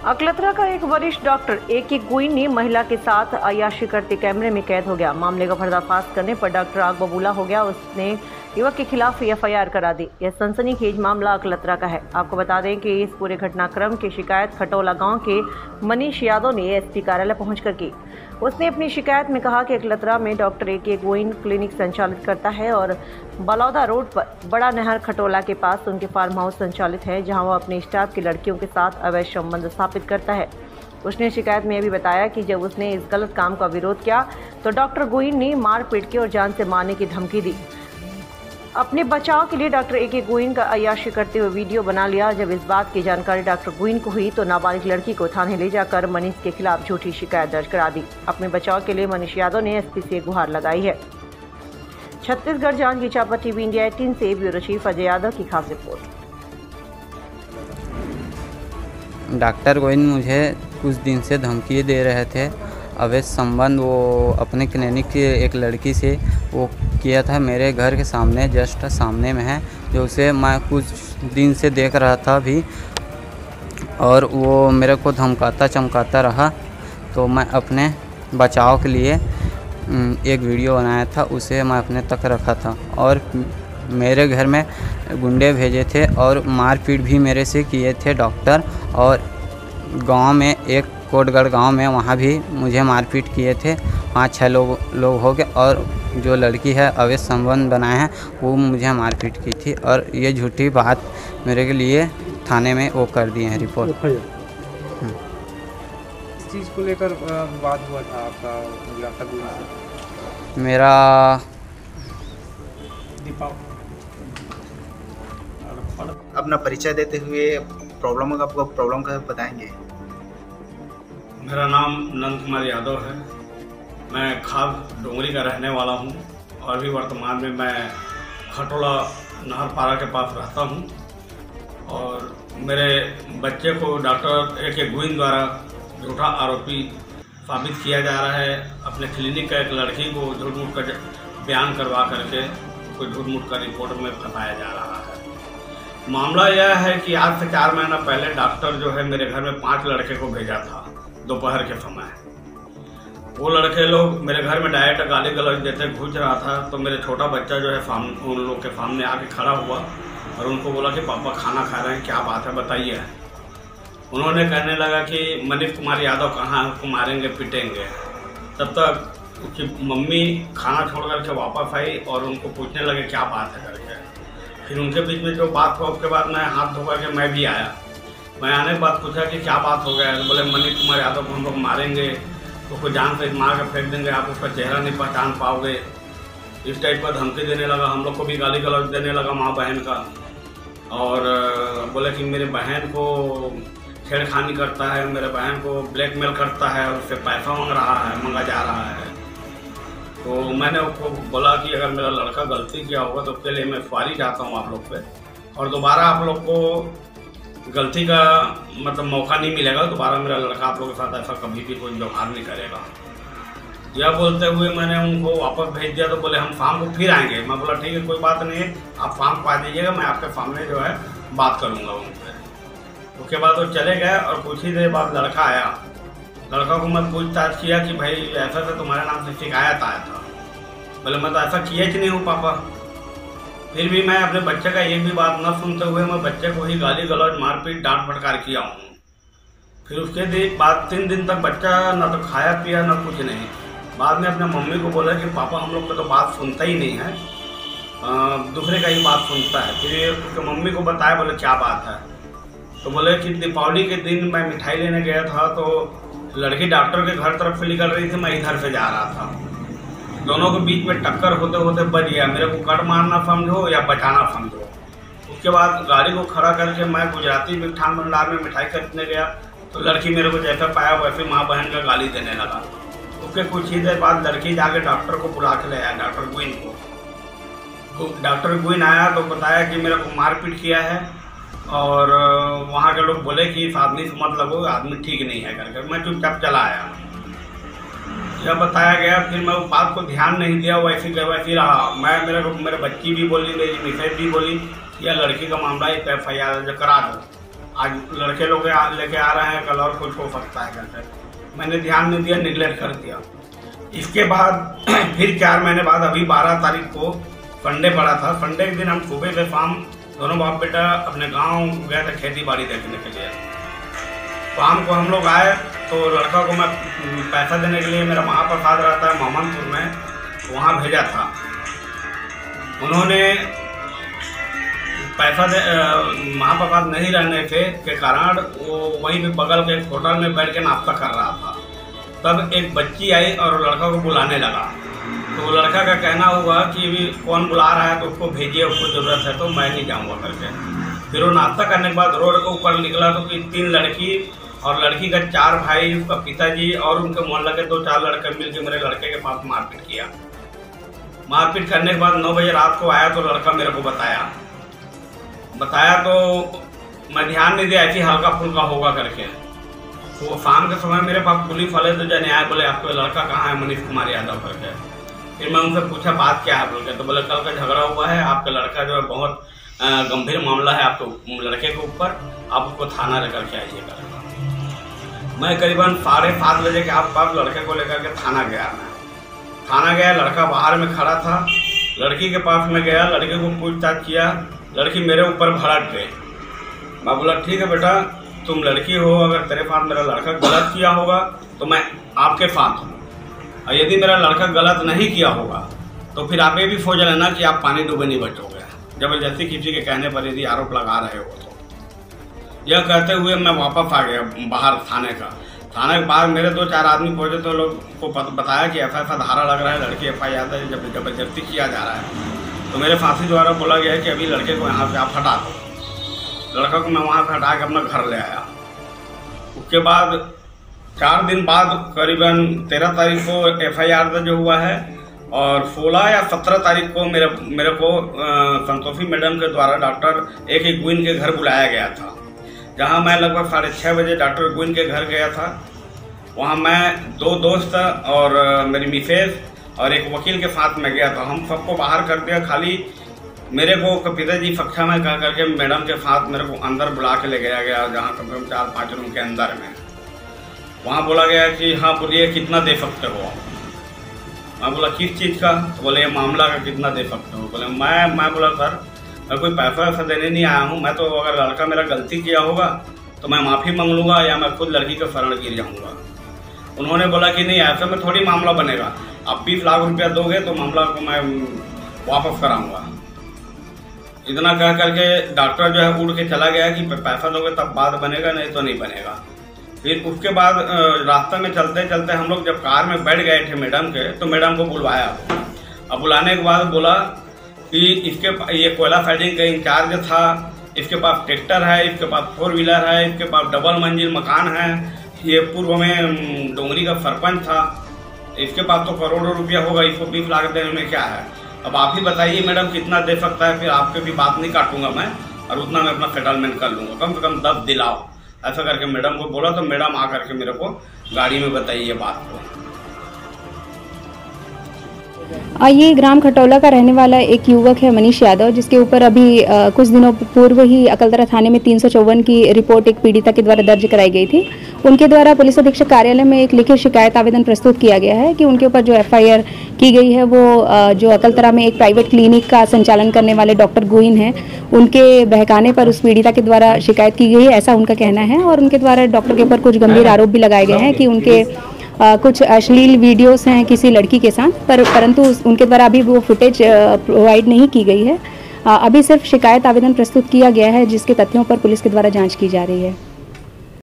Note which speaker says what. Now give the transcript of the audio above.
Speaker 1: अकलतरा का एक वरिष्ठ डॉक्टर A.K. गोइन ने महिला के साथ अय्याशी करते कैमरे में कैद हो गया। मामले का पर्दाफाश करने पर डॉक्टर आग बबूला हो गया। उसने युवक के खिलाफ FIR करा दी। यह सनसनीखेज मामला अकलतरा का है। आपको बता दें कि इस पूरे घटनाक्रम की शिकायत खटोला गांव के मनीष यादव ने SP कार्यालय पहुंचकर की। उसने अपनी शिकायत में कहा कि अकलतरा में डॉक्टर A.K. गोइन क्लिनिक संचालित करता है और बलौदा रोड पर बड़ा नहर खटोला के पास उनके फार्म हाउस संचालित है, जहां वह अपने स्टाफ की लड़कियों के साथ अवैध संबंध स्थापित करता है। उसने शिकायत में यह भी बताया कि जब उसने इस गलत काम का विरोध किया तो डॉक्टर गोइन ने मार पीट के और जान से मारने की धमकी दी। अपने बचाव के लिए डॉक्टर A.K. गोइन का अय्याशी करते हुए वीडियो बना लिया। जब इस बात की जानकारी डॉक्टर गोइन को हुई तो नाबालिग लड़की को थाने ले जाकर मनीष के खिलाफ झूठी शिकायत दर्ज करा दी। अपने बचाव के लिए मनीष यादव ने SP से गुहार लगाई है। छत्तीसगढ़ जांजगीर चांपा TV इंडिया 18 से ब्यूरो चीफ अजय यादव की खास रिपोर्ट।
Speaker 2: डॉक्टर गोइन मुझे कुछ दिन से धमकी दे रहे थे। अवैध संबंध वो अपने क्लिनिक की एक लड़की से वो किया था। मेरे घर के सामने जस्ट सामने में है, जो उसे मैं कुछ दिन से देख रहा था भी, और वो मेरे को धमकाता चमकाता रहा। तो मैं अपने बचाव के लिए एक वीडियो बनाया था, उसे मैं अपने तक रखा था। और मेरे घर में गुंडे भेजे थे और मारपीट भी मेरे से किए थे डॉक्टर। और गांव में एक कोटगढ़ गांव में वहां भी मुझे मारपीट किए थे। 5-6 लोग हो गए, और जो लड़की है अवैध संबंध बनाए हैं वो मुझे मारपीट की थी। और ये झूठी बात मेरे के लिए थाने में वो कर दिए हैं रिपोर्ट।
Speaker 3: इस चीज़ को लेकर विवाद हुआ था आपका डॉक्टर गोइन से?
Speaker 2: मेरा
Speaker 4: अपना परिचय देते हुए प्रॉब्लम का बताएंगे।
Speaker 5: मेरा नाम नंद कुमार यादव है। मैं खाद डोंगरी का रहने वाला हूं और भी वर्तमान में मैं खटोला नहर पारा के पास रहता हूं। और मेरे बच्चे को डॉक्टर A.K. गोइन द्वारा झूठा आरोपी साबित किया जा रहा है। अपने क्लिनिक का एक लड़की को झूठ मूठ कर बयान करवा करके उसको झूठ मूठ कर रिपोर्ट में फंसाया जा रहा है। मामला यह है कि आज से 4 महीना पहले डॉक्टर जो है मेरे घर में 5 लड़के को भेजा था दोपहर के समय। वो लड़के लोग मेरे घर में डायरेक्ट गाली गलौज देते घुस रहा था, तो मेरे छोटा बच्चा जो है उन लोग के सामने आके खड़ा हुआ और उनको बोला कि पापा खाना खा रहे हैं, क्या बात है बताइए। उन्होंने कहने लगा कि मनीष कुमार यादव कहाँ है, उसको मारेंगे पीटेंगे। तब तक उसकी मम्मी खाना छोड़ करके वापस आई और उनको पूछने लगे क्या बात है करके। फिर उनके बीच में जो बात हुआ उसके बाद मैं हाथ धो करके मैं भी आया। मैं आने के बाद पूछा कि क्या बात हो गया है। बोले मनीष कुमार यादव को हम लोग मारेंगे, उसको जान से मार कर फेंक देंगे, आप उसका चेहरा नहीं पहचान पाओगे। इस टाइप का धमकी देने लगा। हम लोग को भी गाली गलौज देने लगा माँ बहन का। और बोले कि मेरे बहन को छेड़खानी करता है, मेरे बहन को ब्लैकमेल करता है और उससे पैसा मांगा जा रहा है। तो मैंने उसको बोला कि अगर मेरा लड़का गलती किया होगा तो उसके लिए मैं सॉरी चाहता हूँ आप लोग पे, और दोबारा आप लोग को गलती का मतलब मौका नहीं मिलेगा। दोबारा मेरा लड़का आप लोगों के साथ ऐसा कभी भी कोई व्यवहार नहीं करेगा। यह बोलते हुए मैंने उनको वापस भेज दिया। तो बोले हम शाम को फिर आएंगे। मैं बोला ठीक है कोई बात नहीं है, आप शाम को आ जाइएगा, मैं आपके सामने जो है बात करूँगा उनसे। उसके बाद वो चले गए और कुछ ही देर बाद लड़का आया। लड़का को मैं पूछताछ किया कि भाई ऐसा से तुम्हारे नाम से शिकायत आया था। बोले मैं तो ऐसा किया कि नहीं हूँ पापा। फिर भी मैं अपने बच्चे का एक भी बात न सुनते हुए मैं बच्चे को ही गाली गलौज मारपीट डांट फटकार किया हूँ। फिर उसके बाद 3 दिन तक बच्चा न तो खाया पिया न कुछ नहीं। बाद में अपने मम्मी को बोला कि पापा हम लोग को तो बात सुनता ही नहीं है, दूसरे का ही बात सुनता है। फिर उसके मम्मी को बताया, बोले क्या बात है। तो बोले कि दीपावली के दिन मैं मिठाई लेने गया था तो लड़की डॉक्टर के घर तरफ से निकल रही थी, मैं इधर से जा रहा था। दोनों के बीच में टक्कर होते होते बच गया। मेरे को कट मारना समझो या बचाना समझो। उसके बाद गाड़ी को खड़ा करके मैं गुजराती मिठान भंडार में मिठाई खरीदने गया तो लड़की मेरे को जैसा पाया वैसे माँ बहन का गाली देने लगा। उसके कुछ ही देर बाद लड़की जाके डॉक्टर को बुला के ले आया, डॉक्टर गोइन को। डॉक्टर गोइन आया तो बताया कि मेरे को मारपीट किया है और वहाँ के लोग बोले कि इस आदमी से मत लगो, आदमी ठीक नहीं है करके। मैं चुपचाप चला आया। जब बताया गया फिर मैं उस बात को ध्यान नहीं दिया, वैसी रहा। मेरे बच्ची भी बोली, मेरी मिसेज भी बोली यह लड़की का मामला है, FIR करा दो। आज लड़के लोग लेके आ रहे हैं, कल और कुछ हो सकता है करके मैंने ध्यान नहीं दिया, निगलेक्ट कर दिया। इसके बाद फिर 4 महीने बाद अभी 12 तारीख को संडे पड़ा था। संडे के दिन हम सुबह से शाम दोनों बाप बेटा अपने गांव गए थे खेती बाड़ी देखने के लिए। शाम को हम लोग आए तो लड़का को मैं पैसा देने के लिए, मेरा महाप्रसाद रहता है मोहम्मदपुर में, वहाँ भेजा था। उन्होंने पैसा महाप्रसाद नहीं रहने के कारण वो वहीं पे बगल के एक होटल में बैठ के नाश्ता कर रहा था। तब एक बच्ची आई और लड़का को बुलाने लगा। तो लड़का का कहना हुआ कि अभी कौन बुला रहा है तो उसको भेजिए, उसको ज़रूरत है तो मैं नहीं जाऊँगा करके। फिर वो नाश्ता करने के बाद रोड के ऊपर निकला तो 3 लड़की और लड़की का 4 भाई, उसका पिताजी और उनके मोहल्ला के 2-4 लड़के मिलकर मेरे लड़के के पास मारपीट किया। मारपीट करने के बाद 9 बजे रात को आया तो लड़का मेरे को बताया तो मैं ध्यान नहीं दिया कि हल्का फुल्का होगा करके। तो शाम के समय मेरे पास पुलिस वाले तो जने आए, बोले आपका लड़का कहाँ है, मनीष कुमार यादव करके। फिर मैं उनसे पूछा बात क्या है बोल के, तो बोले कल का झगड़ा हुआ है, आपका लड़का जो है बहुत गंभीर मामला है आपके लड़के के ऊपर, आप उसको थाना लेकर के आइए करेगा। मैं करीबन 7:30 बजे के आसपास लड़के को लेकर के थाना गया। लड़का बाहर में खड़ा था, लड़की के पास में गया, लड़के को पूछताछ किया, लड़की मेरे ऊपर भड़क गई। मैं बोला ठीक है बेटा, तुम लड़की हो, अगर तेरे साथ मेरा लड़का गलत किया होगा तो मैं आपके साथ हूँ, और यदि मेरा लड़का गलत नहीं किया होगा तो फिर आप ये भी सोच लेना कि आप पानी डूबे नहीं बचोगे। जबरदस्ती किसी के कहने पर यदि आरोप लगा रहे हो तो। यह कहते हुए मैं वापस आ गया बाहर थाने के बाहर मेरे 2-4 आदमी पहुंचे तो लोग को बताया कि ऐसा धारा लग रहा है, लड़की FIR है, जब जबरदस्ती किया जा रहा है। तो मेरे फांसी द्वारा बोला गया है कि अभी लड़के को यहाँ से आप हटा दो। लड़का को मैं वहाँ से हटा के अपना घर ले आया। उसके बाद 4 दिन बाद करीबन 13 तारीख को FIR दर्ज हुआ है और 16 या 17 तारीख को मेरे को संतोषी मैडम के द्वारा डॉक्टर A.K. गुइन के घर बुलाया गया था, जहां मैं लगभग 6:30 बजे डॉक्टर गुइन के घर गया था। वहां मैं 2 दोस्त और मेरी मिसेज और एक वकील के साथ में गया था। हम सबको बाहर कर दिया, खाली मेरे को पिताजी कक्षा में कह करके मैडम के साथ मेरे को अंदर बुला के ले गया जहाँ कम से कम 4-5 रूम के अंदर में। वहाँ बोला गया कि हाँ बोलिए कितना दे सकते हो। मैं बोला किस चीज़ का, तो बोले मामला का कितना दे सकते हो। बोले मैं बोला सर मैं कोई पैसा वैसा देने नहीं आया हूँ, मैं तो अगर लड़का मेरा गलती किया होगा तो मैं माफ़ी मांग लूँगा या मैं खुद लड़की का शरण गिर जाऊँगा। उन्होंने बोला कि नहीं ऐसे में थोड़ी मामला बनेगा, आप 20 लाख रुपया दोगे तो मामला को मैं वापस कराऊँगा। इतना कह करके डॉक्टर जो है उड़ के चला गया कि पैसा दोगे तब बात बनेगा, नहीं तो नहीं बनेगा। फिर उसके बाद रास्ते में चलते चलते हम लोग जब कार में बैठ गए थे मैडम के, तो मैडम को बुलवाया। अब बुलाने के बाद बोला कि ये कोयला साइडिंग का इंचार्ज था, इसके पास ट्रैक्टर है, इसके पास 4 व्हीलर है, इसके पास डबल मंजिल मकान है, ये पूर्व में डोंगरी का सरपंच था, इसके पास तो करोड़ों रुपया होगा, इसको 20 लाख देने में क्या है। अब आप ही बताइए मैडम कितना दे सकता है, फिर आपके भी बात नहीं काटूंगा मैं और उतना मैं अपना सेटलमेंट कर लूँगा, कम से कम 10 दिलाओ। ऐसा करके मैडम को बोला तो मैडम आकर के मेरे को गाड़ी में बताई ये बात को।
Speaker 6: ये ग्राम खटौला का रहने वाला एक युवक है मनीष यादव, जिसके ऊपर अभी कुछ दिनों पूर्व ही अकलतरा थाने में 354 की रिपोर्ट एक पीड़िता के द्वारा दर्ज कराई गई थी। उनके द्वारा पुलिस अधीक्षक कार्यालय में एक लिखित शिकायत आवेदन प्रस्तुत किया गया है कि उनके ऊपर जो FIR की गई है वो जो अकलतरा में एक प्राइवेट क्लिनिक का संचालन करने वाले डॉक्टर गुइन हैं, उनके बहकाने पर उस पीड़िता के द्वारा शिकायत की गई है, ऐसा उनका कहना है। और उनके द्वारा डॉक्टर के ऊपर कुछ गंभीर आरोप भी लगाए गए हैं कि उनके कुछ अश्लील वीडियोस हैं किसी लड़की के साथ, परंतु उनके द्वारा अभी वो फुटेज प्रोवाइड नहीं की गई है। अभी सिर्फ शिकायत आवेदन प्रस्तुत किया गया है, जिसके तथ्यों पर पुलिस के द्वारा जांच की जा रही है।